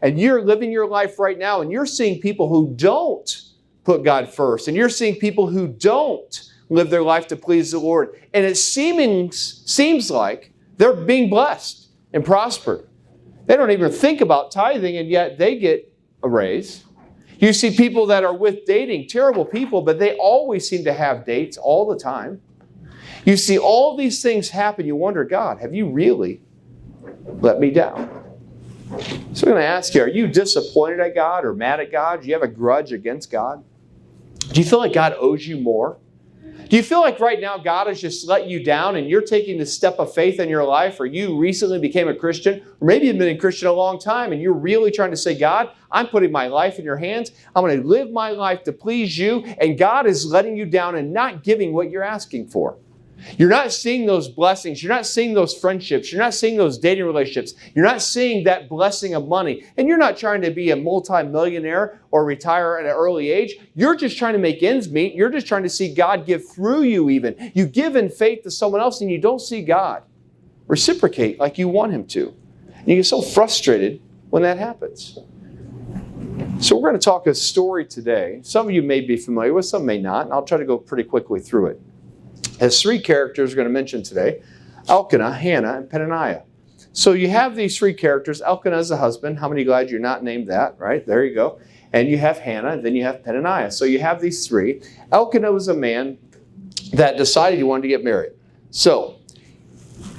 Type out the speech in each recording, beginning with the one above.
And you're living your life right now, and you're seeing people who don't put God first. And you're seeing people who don't live their life to please the Lord. And it seems like they're being blessed and prospered. They don't even think about tithing, and yet they get a raise. You see people that are with dating, terrible people, but they always seem to have dates all the time. You see all these things happen. You wonder, God, have you really let me down? So I'm going to ask you, are you disappointed at God or mad at God? Do you have a grudge against God? Do you feel like God owes you more? Do you feel like right now God has just let you down and you're taking the step of faith in your life, or you recently became a Christian, or maybe you've been a Christian a long time and you're really trying to say, God, I'm putting my life in your hands. I'm going to live my life to please you, and God is letting you down and not giving what you're asking for. You're not seeing those blessings. You're not seeing those friendships. You're not seeing those dating relationships. You're not seeing that blessing of money. And you're not trying to be a multi-millionaire or retire at an early age. You're just trying to make ends meet. You're just trying to see God give through you even. You give in faith to someone else and you don't see God reciprocate like you want Him to. And you get so frustrated when that happens. So we're going to talk a story today. Some of you may be familiar with, some may not. And I'll try to go pretty quickly through it. Has three characters we're going to mention today: Elkanah, Hannah, and Peninnah. So you have these three characters. Elkanah is the husband. How many glad you're not named that, right? There you go. And you have Hannah, and then you have Peninnah. So you have these three. Elkanah was a man that decided he wanted to get married. So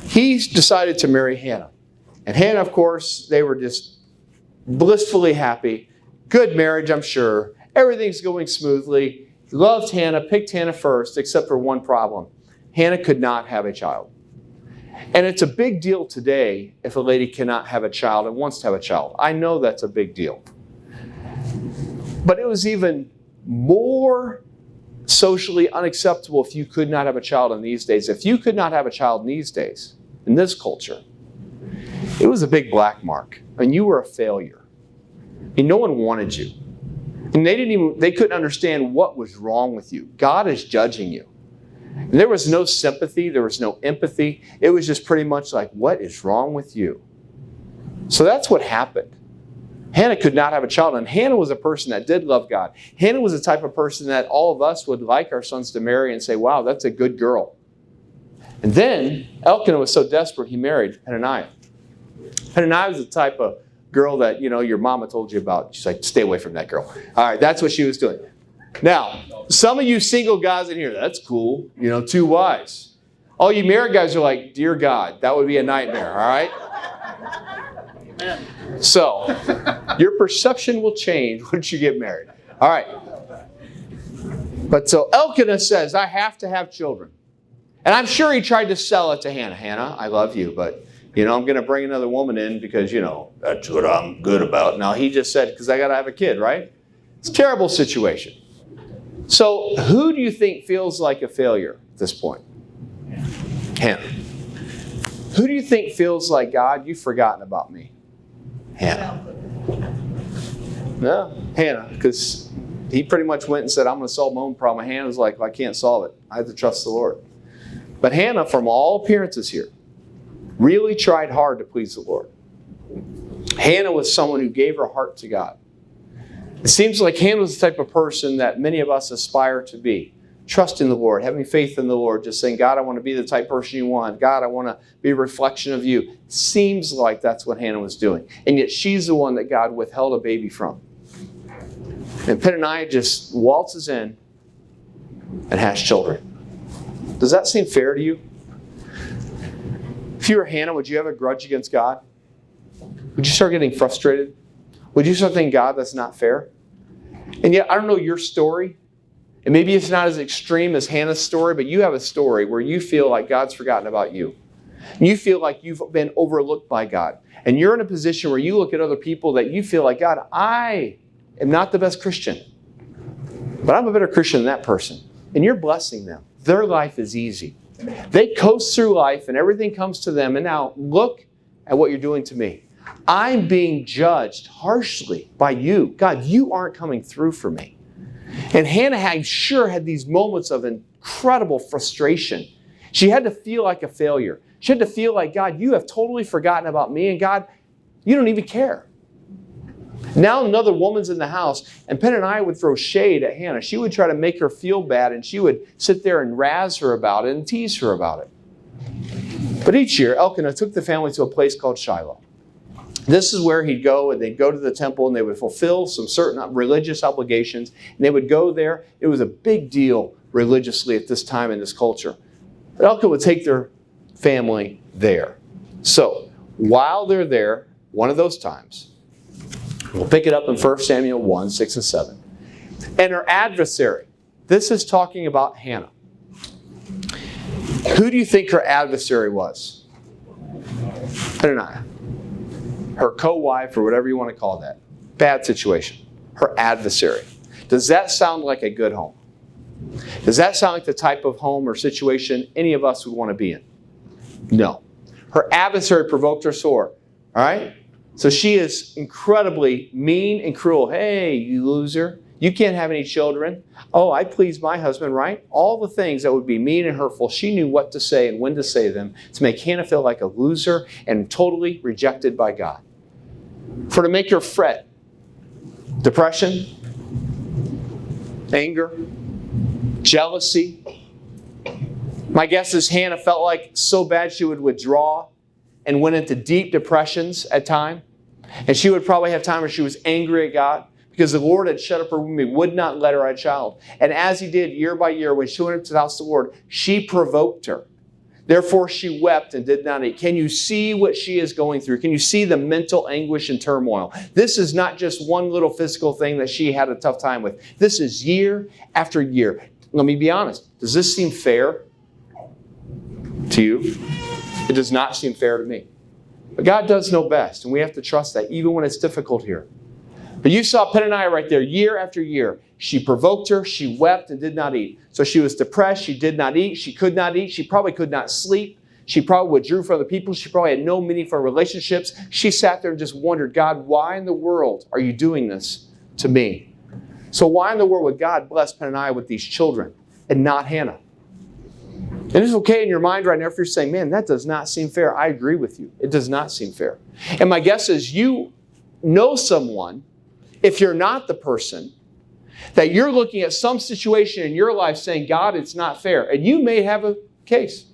he decided to marry Hannah. And Hannah, of course, they were just blissfully happy. Good marriage, I'm sure. Everything's going smoothly. He loved Hannah, picked Hannah first, except for one problem. Hannah could not have a child. And it's a big deal today if a lady cannot have a child and wants to have a child. I know that's a big deal. But it was even more socially unacceptable if you could not have a child in these days. If you could not have a child in these days, in this culture, it was a big black mark. And you were a failure. And no one wanted you. And they couldn't understand what was wrong with you. God is judging you. And there was no sympathy. There was no empathy. It was just pretty much like, what is wrong with you? So that's what happened. Hannah could not have a child. And Hannah was a person that did love God. Hannah was the type of person that all of us would like our sons to marry and say, wow, that's a good girl. And then Elkanah was so desperate, he married Peninnah. Peninnah was the type of girl that, your mama told you about. She's like, stay away from that girl. All right, that's what she was doing. Now, some of you single guys in here, that's cool. Too wise. All you married guys are like, dear God, that would be a nightmare, all right? So, your perception will change once you get married. All right. But so Elkanah says, I have to have children. And I'm sure he tried to sell it to Hannah. Hannah, I love you, but I'm going to bring another woman in because, that's what I'm good about. Now, he just said, because I got to have a kid, right? It's a terrible situation. So, who do you think feels like a failure at this point? Hannah. Who do you think feels like, God, you've forgotten about me? Hannah. No, Hannah, because he pretty much went and said, I'm going to solve my own problem. And Hannah's like, well, I can't solve it. I have to trust the Lord. But Hannah, from all appearances here, really tried hard to please the Lord. Hannah was someone who gave her heart to God. It seems like Hannah was the type of person that many of us aspire to be. Trusting the Lord, having faith in the Lord, just saying, God, I want to be the type of person you want. God, I want to be a reflection of you. Seems like that's what Hannah was doing. And yet she's the one that God withheld a baby from. And Peninnah just waltzes in and has children. Does that seem fair to you? If you were Hannah, would you have a grudge against God? Would you start getting frustrated? Would you start thinking, God, that's not fair? And yet, I don't know your story. And maybe it's not as extreme as Hannah's story, but you have a story where you feel like God's forgotten about you. And you feel like you've been overlooked by God. And you're in a position where you look at other people that you feel like, God, I am not the best Christian. But I'm a better Christian than that person. And you're blessing them. Their life is easy. They coast through life and everything comes to them. And now look at what you're doing to me. I'm being judged harshly by you. God, you aren't coming through for me. And Hannah, I'm sure, had these moments of incredible frustration. She had to feel like a failure. She had to feel like, God, you have totally forgotten about me. And God, you don't even care. Now another woman's in the house, and Peninnah would throw shade at Hannah. She would try to make her feel bad, and she would sit there and razz her about it and tease her about it. But each year, Elkanah took the family to a place called Shiloh. This is where he'd go, and they'd go to the temple, and they would fulfill some certain religious obligations, and they would go there. It was a big deal religiously at this time in this culture. But Elkanah would take their family there. So, while they're there, one of those times, we'll pick it up in 1 Samuel 1, 6 and 7. And her adversary, this is talking about Hannah. Who do you think her adversary was? Peninnah. Her co-wife, or whatever you want to call that. Bad situation. Her adversary. Does that sound like a good home? Does that sound like the type of home or situation any of us would want to be in? No. Her adversary provoked her sore. All right? So she is incredibly mean and cruel. Hey, you loser. You can't have any children. Oh, I please my husband, right? All the things that would be mean and hurtful, she knew what to say and when to say them to make Hannah feel like a loser and totally rejected by God. For to make her fret. Depression, anger, jealousy. My guess is Hannah felt like so bad she would withdraw and went into deep depressions at times. And she would probably have time where she was angry at God because the Lord had shut up her womb. He would not let her have a child. And as he did year by year, when she went up to the house of the Lord, she provoked her. Therefore she wept and did not eat. Can you see what she is going through? Can you see the mental anguish and turmoil? This is not just one little physical thing that she had a tough time with. This is year after year. Let me be honest. Does this seem fair to you? It does not seem fair to me. But God does know best, and we have to trust that, even when it's difficult here. But you saw Peninnah right there, year after year. She provoked her, she wept and did not eat. So she was depressed, she did not eat, she could not eat, she probably could not sleep. She probably withdrew from other people, she probably had no meaningful relationships. She sat there and just wondered, God, why in the world are you doing this to me? So why in the world would God bless Peninnah with these children and not Hannah? And it's okay in your mind right now if you're saying, man, that does not seem fair. I agree with you. It does not seem fair. And my guess is you know someone, if you're not the person, that you're looking at some situation in your life saying, God, it's not fair. And you may have a case.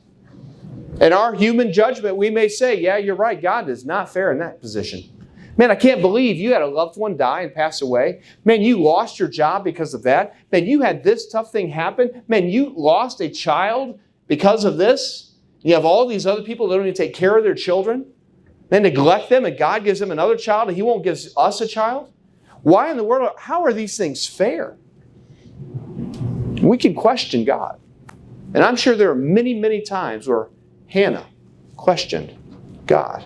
In our human judgment, we may say, yeah, you're right. God is not fair in that position. Man, I can't believe you had a loved one die and pass away. Man, you lost your job because of that. Man, you had this tough thing happen. Man, you lost a child because of this. You have all these other people that don't even take care of their children. They neglect them, and God gives them another child, and He won't give us a child. Why in the world? How are these things fair? We can question God. And I'm sure there are many, many times where Hannah questioned God.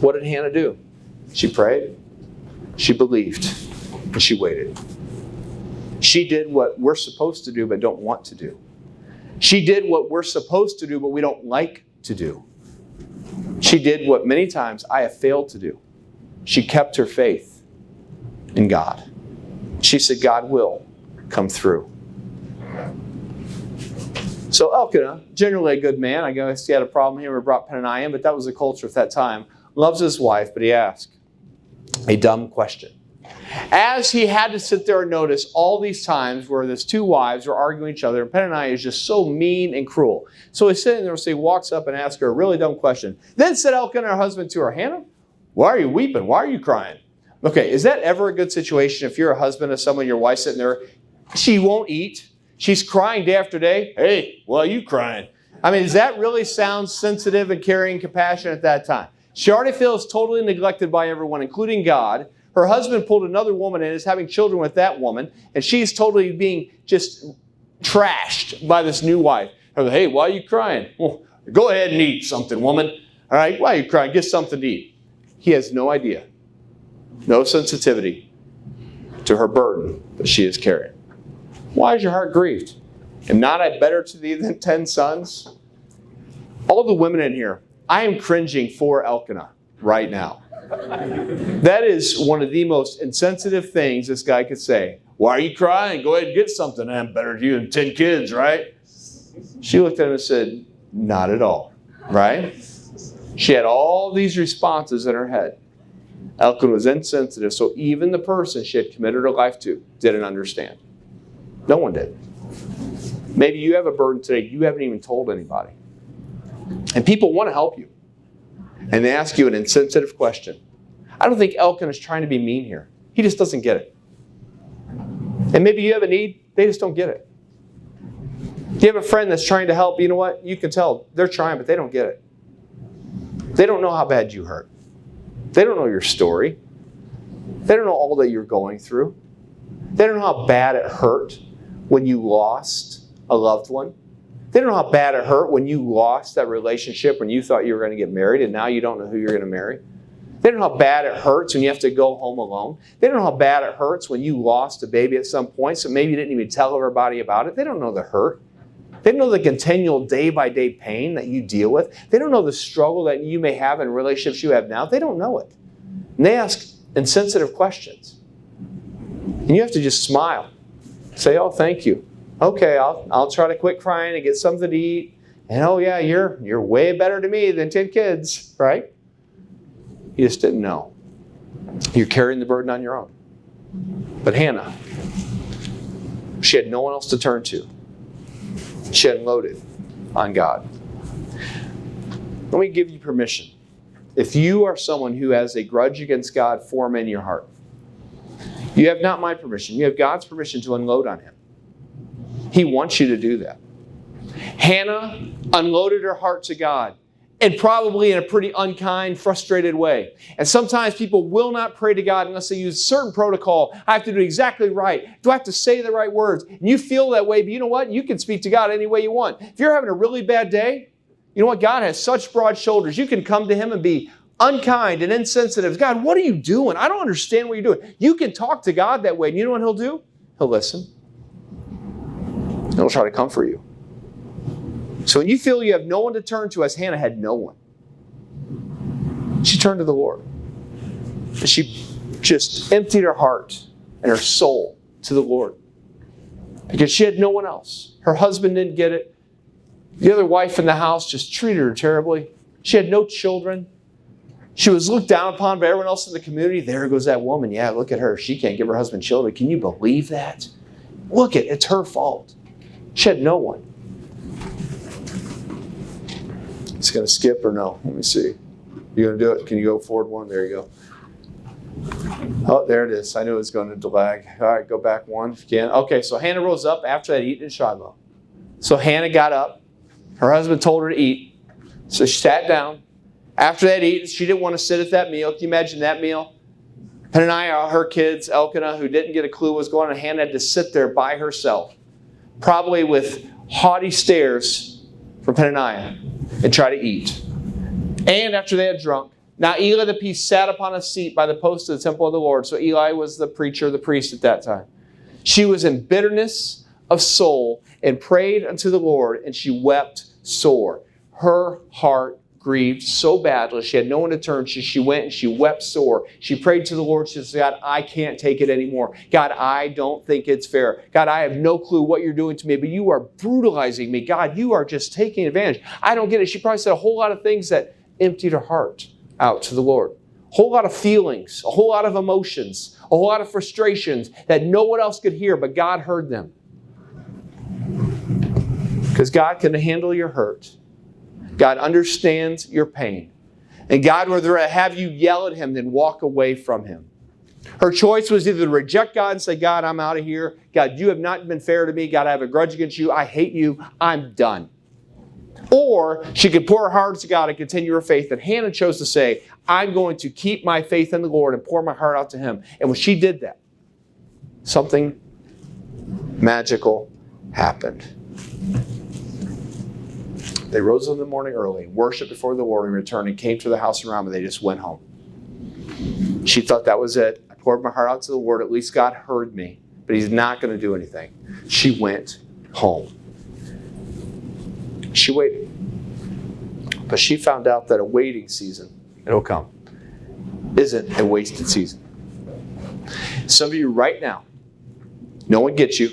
What did Hannah do? She prayed, she believed, and she waited. She did what we're supposed to do but don't want to do. She did what we're supposed to do but we don't like to do. She did what many times I have failed to do. She kept her faith in God. She said, God will come through. So Elkanah, generally a good man, I guess he had a problem here. We brought Peninnah in, but that was the culture at that time. Loves his wife, but he asked a dumb question. As he had to sit there and notice all these times where these two wives were arguing each other, and Peninnah is just so mean and cruel. So he's sitting there, so he walks up and asks her a really dumb question. Then said Elkanah, her husband, to her, Hannah, why are you weeping? Why are you crying? Okay, is that ever a good situation if you're a husband of someone, your wife's sitting there, she won't eat, she's crying day after day, hey, why are you crying? I mean, does that really sound sensitive and caring, compassion at that time? She already feels totally neglected by everyone, including God. Her husband pulled another woman and is having children with that woman, and she's totally being just trashed by this new wife. Hey, why are you crying? Well, go ahead and eat something, woman. All right, why are you crying? Get something to eat. He has no idea, no sensitivity to her burden that she is carrying. Why is your heart grieved? Am not I better to thee than 10 sons? All the women in here, I am cringing for Elkanah right now. That is one of the most insensitive things this guy could say. Why are you crying? Go ahead and get something. I'm better to you than 10 kids, right? She looked at him and said, not at all, right? She had all these responses in her head. Elkanah was insensitive, so even the person she had committed her life to didn't understand. No one did. Maybe you have a burden today you haven't even told anybody. And people want to help you. And they ask you an insensitive question. I don't think Elkanah is trying to be mean here. He just doesn't get it. And maybe you have a need, they just don't get it. You have a friend that's trying to help, you know what? You can tell they're trying, but they don't get it. They don't know how bad you hurt. They don't know your story. They don't know all that you're going through. They don't know how bad it hurt when you lost a loved one. They don't know how bad it hurt when you lost that relationship when you thought you were going to get married and now you don't know who you're going to marry. They don't know how bad it hurts when you have to go home alone. They don't know how bad it hurts when you lost a baby at some point, so maybe you didn't even tell everybody about it. They don't know the hurt. They don't know the continual day-by-day pain that you deal with. They don't know the struggle that you may have in relationships you have now. They don't know it. And they ask insensitive questions. And you have to just smile. Say, oh, thank you. Okay, I'll try to quit crying and get something to eat. And oh yeah, you're way better to me than 10 kids, right? You just didn't know. You're carrying the burden on your own. But Hannah, she had no one else to turn to. She unloaded on God. Let me give you permission. If you are someone who has a grudge against God, form in your heart. You have not my permission. You have God's permission to unload on Him. He wants you to do that. Hannah unloaded her heart to God, and probably in a pretty unkind, frustrated way. And sometimes people will not pray to God unless they use certain protocol. I have to do exactly right. Do I have to say the right words? And you feel that way, but you know what? You can speak to God any way you want. If you're having a really bad day, you know what? God has such broad shoulders. You can come to Him and be unkind and insensitive. God, what are you doing? I don't understand what you're doing. You can talk to God that way. And you know what He'll do? He'll listen. He'll try to comfort you. So when you feel you have no one to turn to, as Hannah had no one, she turned to the Lord. And she just emptied her heart and her soul to the Lord. Because she had no one else. Her husband didn't get it. The other wife in the house just treated her terribly. She had no children. She was looked down upon by everyone else in the community. There goes that woman. Yeah, look at her. She can't give her husband children. Can you believe that? Look at it. It's her fault. She had no one. It's going to skip or no? Let me see. You going to do it? Can you go forward one? There you go. Oh, there it is. I knew it was going to lag. All right, go back one if you can. Okay, so Hannah rose up after that eaten in Shiloh. So Hannah got up. Her husband told her to eat. So she sat down. After that eating, she didn't want to sit at that meal. Can you imagine that meal? Peninnah, her kids, Elkanah, who didn't get a clue what was going on, Hannah had to sit there by herself, probably with haughty stares from Peninnah, and try to eat. And after they had drunk, now Eli the priest sat upon a seat by the post of the temple of the Lord. So Eli was the preacher, the priest at that time. She was in bitterness of soul and prayed unto the Lord, and she wept sore. Her heart grieved so badly. She had no one to turn to. She went and she wept sore. She prayed to the Lord. She said, God, I can't take it anymore. God, I don't think it's fair. God, I have no clue what you're doing to me, but you are brutalizing me. God, you are just taking advantage. I don't get it. She probably said a whole lot of things that emptied her heart out to the Lord. A whole lot of feelings, a whole lot of emotions, a whole lot of frustrations that no one else could hear, but God heard them. Because God can handle your hurt. God understands your pain. And God would rather have you yell at Him than walk away from Him. Her choice was either to reject God and say, God, I'm out of here. God, you have not been fair to me. God, I have a grudge against you. I hate you. I'm done. Or she could pour her heart to God and continue her faith. And Hannah chose to say, I'm going to keep my faith in the Lord and pour my heart out to Him. And when she did that, something magical happened. They rose in the morning early, worshiped before the Lord, and returned and came to the house around, and they just went home. She thought that was it. I poured my heart out to the Lord. At least God heard me, but He's not going to do anything. She went home. She waited. But she found out that a waiting season, it'll come, isn't a wasted season. Some of you right now, no one gets you.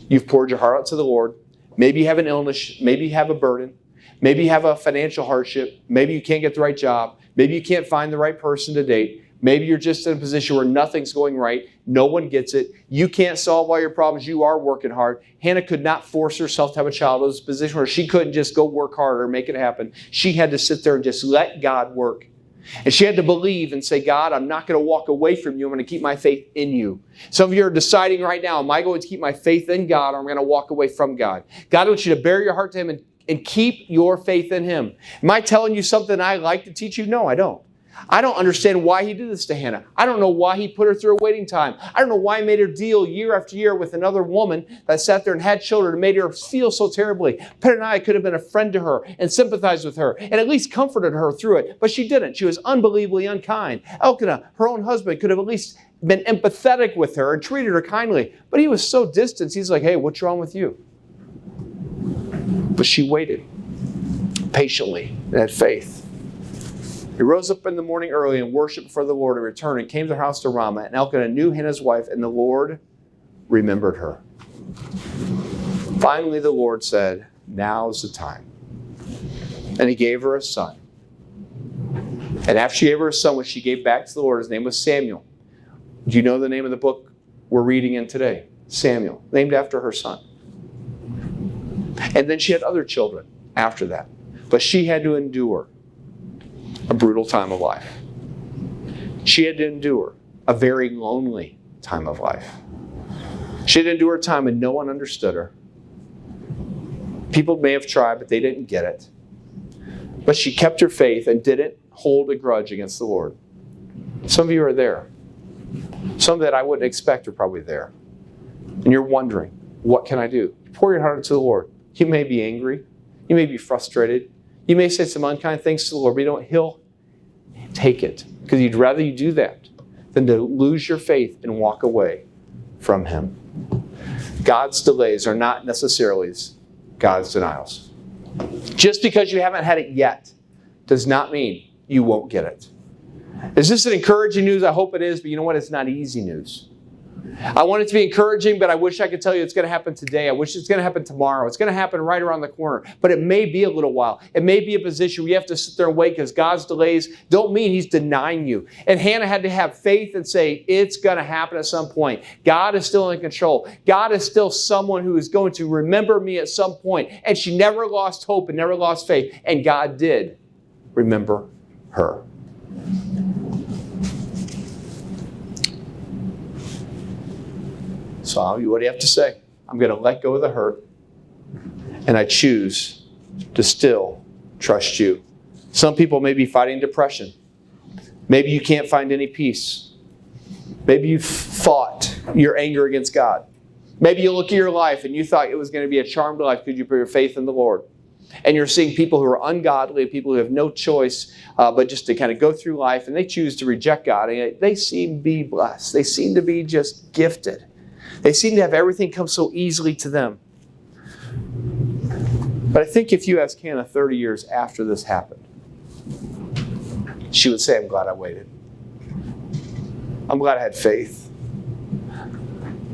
You've poured your heart out to the Lord. Maybe you have an illness. Maybe you have a burden. Maybe you have a financial hardship. Maybe you can't get the right job. Maybe you can't find the right person to date. Maybe you're just in a position where nothing's going right. No one gets it. You can't solve all your problems. You are working hard. Hannah could not force herself to have a child. It was a position where she couldn't just go work harder and make it happen. She had to sit there and just let God work. And she had to believe and say, God, I'm not going to walk away from you. I'm going to keep my faith in you. Some of you are deciding right now, am I going to keep my faith in God or am I going to walk away from God? God wants you to bare your heart to Him and keep your faith in Him. Am I telling you something I like to teach you? No, I don't. I don't understand why He did this to Hannah. I don't know why He put her through a waiting time. I don't know why He made her deal year after year with another woman that sat there and had children and made her feel so terribly. Peninnah could have been a friend to her and sympathized with her and at least comforted her through it, but she didn't. She was unbelievably unkind. Elkanah, her own husband, could have at least been empathetic with her and treated her kindly, but he was so distant. He's like, hey, what's wrong with you? But she waited patiently and had faith. He rose up in the morning early and worshipped before the Lord and returned and came to the house to Ramah. And Elkanah knew Hannah's wife, and the Lord remembered her. Finally, the Lord said, now's the time. And He gave her a son. And after she gave her a son, which she gave back to the Lord, his name was Samuel. Do you know the name of the book we're reading in today? Samuel, named after her son. And then she had other children after that. But she had to endure a brutal time of life. She had to endure a very lonely time of life. She had to endure a time when no one understood her. People may have tried, but they didn't get it. But she kept her faith and didn't hold a grudge against the Lord. Some of you are there. Some that I wouldn't expect are probably there. And you're wondering, what can I do? Pour your heart to the Lord. You may be angry. You may be frustrated. You may say some unkind things to the Lord, but He'll take it. Because He'd rather you do that than to lose your faith and walk away from Him. God's delays are not necessarily God's denials. Just because you haven't had it yet does not mean you won't get it. Is this an encouraging news? I hope it is, but you know what? It's not easy news. I want it to be encouraging, but I wish I could tell you it's going to happen today. I wish it's going to happen tomorrow. It's going to happen right around the corner. But it may be a little while. It may be a position where you have to sit there and wait because God's delays don't mean He's denying you. And Hannah had to have faith and say, it's going to happen at some point. God is still in control. God is still someone who is going to remember me at some point. And she never lost hope and never lost faith. And God did remember her. So what do you have to say? I'm going to let go of the hurt, and I choose to still trust you. Some people may be fighting depression. Maybe you can't find any peace. Maybe you fought your anger against God. Maybe you look at your life and you thought it was going to be a charmed life because you put your faith in the Lord. And you're seeing people who are ungodly, people who have no choice but just to kind of go through life, and they choose to reject God. And they seem to be blessed. They seem to be just gifted. They seem to have everything come so easily to them. But I think if you ask Hannah 30 years after this happened, she would say, I'm glad I waited. I'm glad I had faith.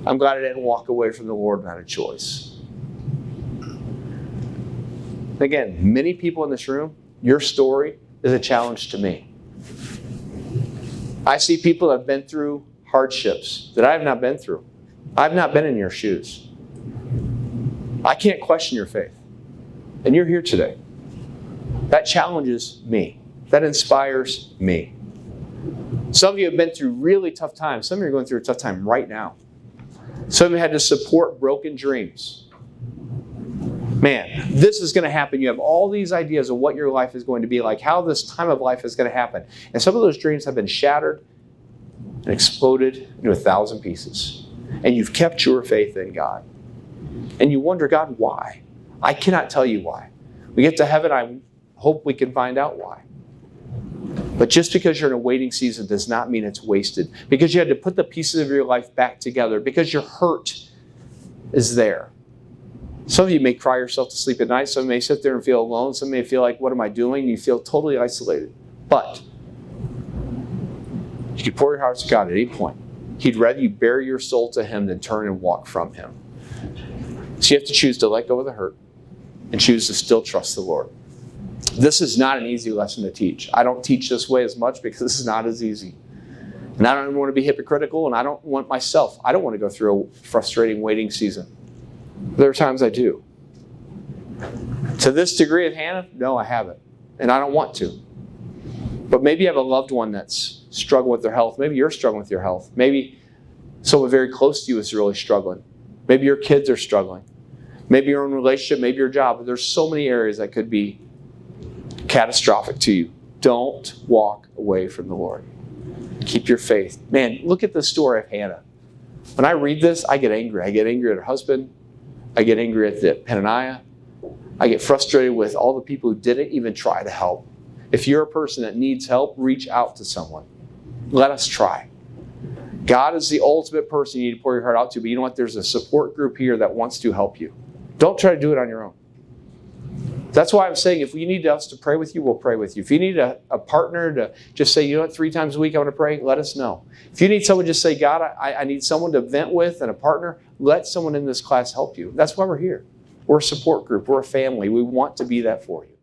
I'm glad I didn't walk away from the Lord without a choice. Again, many people in this room, your story is a challenge to me. I see people that have been through hardships that I have not been through. I've not been in your shoes. I can't question your faith. And you're here today. That challenges me. That inspires me. Some of you have been through really tough times. Some of you are going through a tough time right now. Some of you had to support broken dreams. Man, this is going to happen. You have all these ideas of what your life is going to be like, how this time of life is going to happen. And some of those dreams have been shattered and exploded into 1,000 pieces. And you've kept your faith in God. And you wonder, God, why? I cannot tell you why. We get to heaven, I hope we can find out why. But just because you're in a waiting season does not mean it's wasted. Because you had to put the pieces of your life back together. Because your hurt is there. Some of you may cry yourself to sleep at night. Some may sit there and feel alone. Some may feel like, what am I doing? You feel totally isolated. But you can pour your hearts to God at any point. He'd rather you bare your soul to Him than turn and walk from Him. So you have to choose to let go of the hurt and choose to still trust the Lord. This is not an easy lesson to teach. I don't teach this way as much because this is not as easy. And I don't even want to be hypocritical, and I don't want to go through a frustrating waiting season. There are times I do. To this degree of Hannah, no, I haven't. And I don't want to. But maybe you have a loved one that's struggling with their health. Maybe you're struggling with your health. Maybe someone very close to you is really struggling. Maybe your kids are struggling. Maybe your own relationship, maybe your job. There's so many areas that could be catastrophic to you. Don't walk away from the Lord. Keep your faith. Man, look at the story of Hannah. When I read this, I get angry. I get angry at her husband. I get angry at Peninnah. I get frustrated with all the people who didn't even try to help. If you're a person that needs help, reach out to someone. Let us try. God is the ultimate person you need to pour your heart out to, but you know what? There's a support group here that wants to help you. Don't try to do it on your own. That's why I'm saying if you need us to pray with you, we'll pray with you. If you need a partner to just say, you know what, 3 times a week I want to pray, let us know. If you need someone to just say, God, I need someone to vent with and a partner, let someone in this class help you. That's why we're here. We're a support group. We're a family. We want to be that for you.